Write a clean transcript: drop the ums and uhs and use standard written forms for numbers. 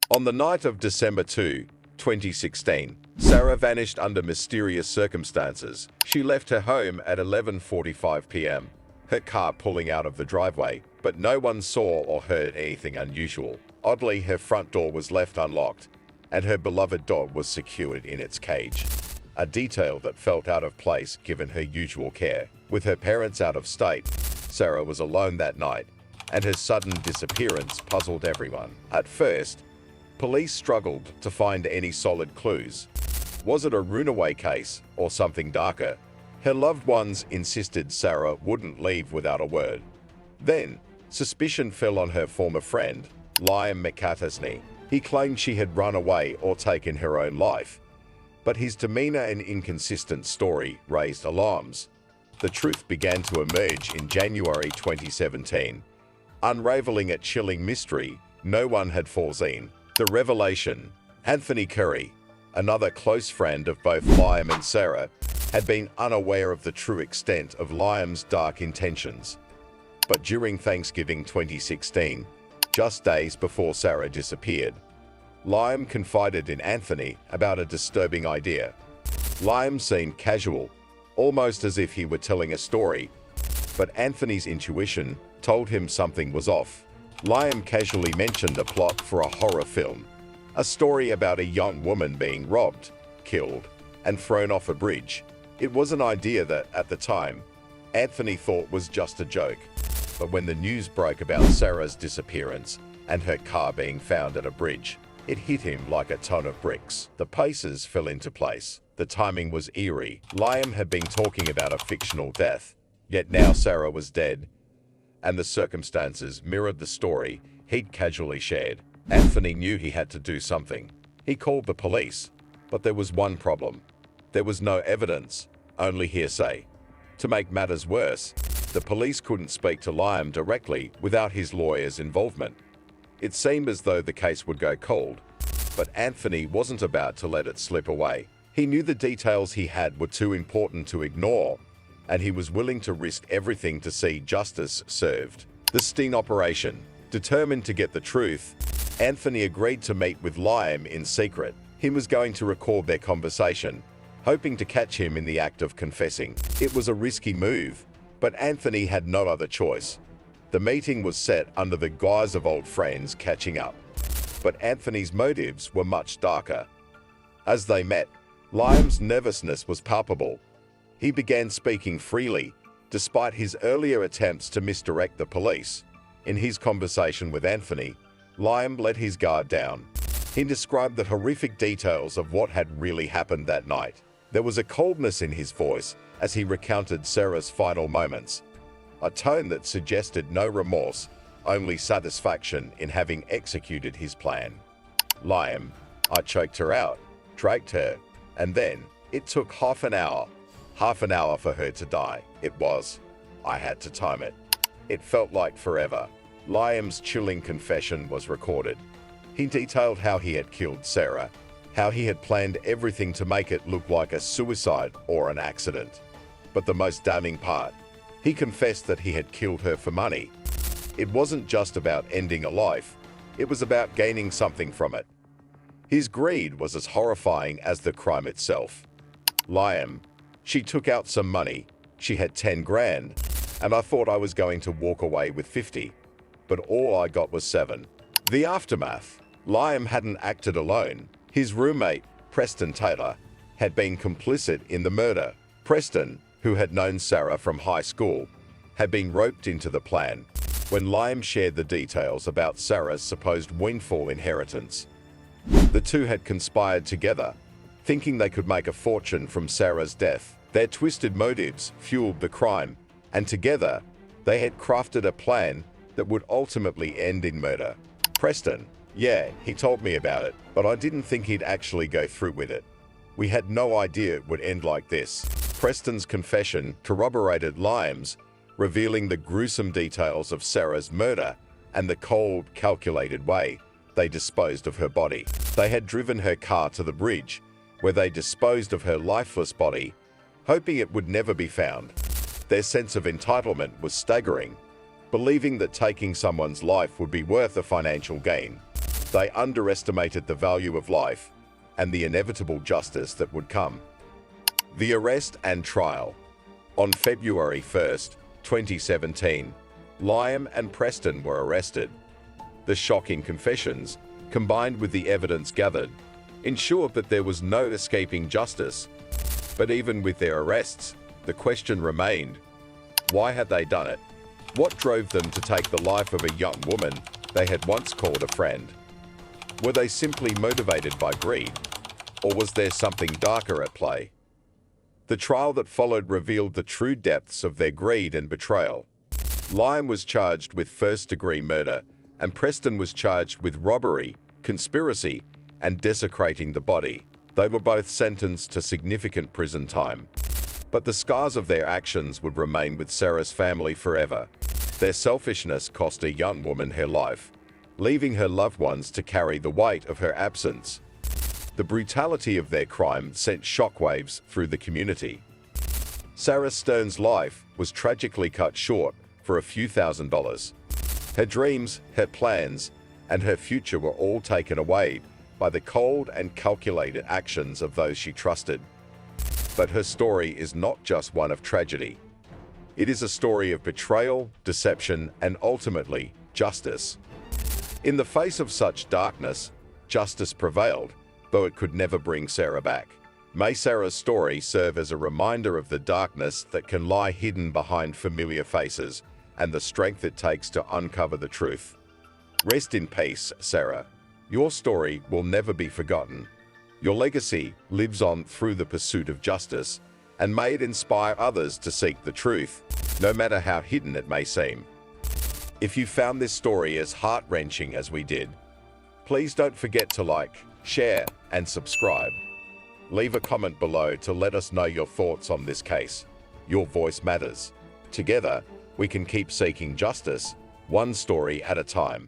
On the night of December 2, 2016, Sarah vanished under mysterious circumstances. She left her home at 11:45 p.m., her car pulling out of the driveway, but no one saw or heard anything unusual. Oddly, her front door was left unlocked, and her beloved dog was secured in its cage. A detail that felt out of place given her usual care. With her parents out of state, Sarah was alone that night, and her sudden disappearance puzzled everyone. At first, police struggled to find any solid clues. Was it a runaway case or something darker? Her loved ones insisted Sarah wouldn't leave without a word. Then, suspicion fell on her former friend, McAtasney. He claimed she had run away or taken her own life, but his demeanor and inconsistent story raised alarms. The truth began to emerge in January 2017, unraveling a chilling mystery no one had foreseen. The revelation: Anthony Curry, another close friend of both Liam and Sarah, had been unaware of the true extent of Liam's dark intentions. But during Thanksgiving 2016, just days before Sarah disappeared, Liam confided in Anthony about a disturbing idea. Liam seemed casual, almost as if he were telling a story, but Anthony's intuition told him something was off. Liam casually mentioned a plot for a horror film, a story about a young woman being robbed, killed, and thrown off a bridge. It was an idea that, at the time, Anthony thought was just a joke. But when the news broke about Sarah's disappearance and her car being found at a bridge, it hit him like a ton of bricks. The pieces fell into place. The timing was eerie. Liam had been talking about a fictional death, yet now Sarah was dead, and the circumstances mirrored the story he'd casually shared. Anthony knew he had to do something. He called the police, but there was one problem. There was no evidence, only hearsay. To make matters worse, the police couldn't speak to Liam directly without his lawyer's involvement. It seemed as though the case would go cold, but Anthony wasn't about to let it slip away. He knew the details he had were too important to ignore, and he was willing to risk everything to see justice served. The sting operation. Determined to get the truth, Anthony agreed to meet with Liam in secret. He was going to record their conversation, hoping to catch him in the act of confessing. It was a risky move, but Anthony had no other choice. The meeting was set under the guise of old friends catching up, but Anthony's motives were much darker. As they met, Liam's nervousness was palpable. He began speaking freely, despite his earlier attempts to misdirect the police. In his conversation with Anthony, Liam let his guard down. He described the horrific details of what had really happened that night. There was a coldness in his voice as he recounted Sarah's final moments, a tone that suggested no remorse, only satisfaction in having executed his plan. Liam: I choked her out, dragged her, and then it took half an hour for her to die. I had to time it. It felt like forever. Liam's chilling confession was recorded. He detailed how he had killed Sarah, how he had planned everything to make it look like a suicide or an accident. But the most damning part, he confessed that he had killed her for money. It wasn't just about ending a life, it was about gaining something from it. His greed was as horrifying as the crime itself. Liam: she took out some money. She had 10 grand, and I thought I was going to walk away with 50, but all I got was 7. The aftermath. Liam hadn't acted alone. His roommate, Preston Taylor, had been complicit in the murder. Preston, who had known Sarah from high school, had been roped into the plan. When Liam shared the details about Sarah's supposed windfall inheritance, the two had conspired together, thinking they could make a fortune from Sarah's death. Their twisted motives fueled the crime, and together, they had crafted a plan that would ultimately end in murder. Preston: yeah, he told me about it, but I didn't think he'd actually go through with it. We had no idea it would end like this. Preston's confession corroborated Liam's, revealing the gruesome details of Sarah's murder and the cold, calculated way they disposed of her body. They had driven her car to the bridge, where they disposed of her lifeless body, hoping it would never be found. Their sense of entitlement was staggering, believing that taking someone's life would be worth a financial gain. They underestimated the value of life and the inevitable justice that would come. The arrest and trial. On February 1st, 2017, Liam and Preston were arrested. The shocking confessions, combined with the evidence gathered, ensured that there was no escaping justice. But even with their arrests, the question remained: why had they done it? What drove them to take the life of a young woman they had once called a friend? Were they simply motivated by greed, or was there something darker at play? The trial that followed revealed the true depths of their greed and betrayal. Liam was charged with first-degree murder, and Preston was charged with robbery, conspiracy, and desecrating the body. They were both sentenced to significant prison time. But the scars of their actions would remain with Sarah's family forever. Their selfishness cost a young woman her life, leaving her loved ones to carry the weight of her absence. The brutality of their crime sent shockwaves through the community. Sarah Stern's life was tragically cut short for a few $1,000s. Her dreams, her plans, and her future were all taken away by the cold and calculated actions of those she trusted. But her story is not just one of tragedy. It is a story of betrayal, deception, and ultimately, justice. In the face of such darkness, justice prevailed, though it could never bring Sarah back. May Sarah's story serve as a reminder of the darkness that can lie hidden behind familiar faces and the strength it takes to uncover the truth. Rest in peace, Sarah. Your story will never be forgotten. Your legacy lives on through the pursuit of justice, and may it inspire others to seek the truth, no matter how hidden it may seem. If you found this story as heart-wrenching as we did, please don't forget to like, share, and subscribe. Leave a comment below to let us know your thoughts on this case. Your voice matters. Together, we can keep seeking justice, one story at a time.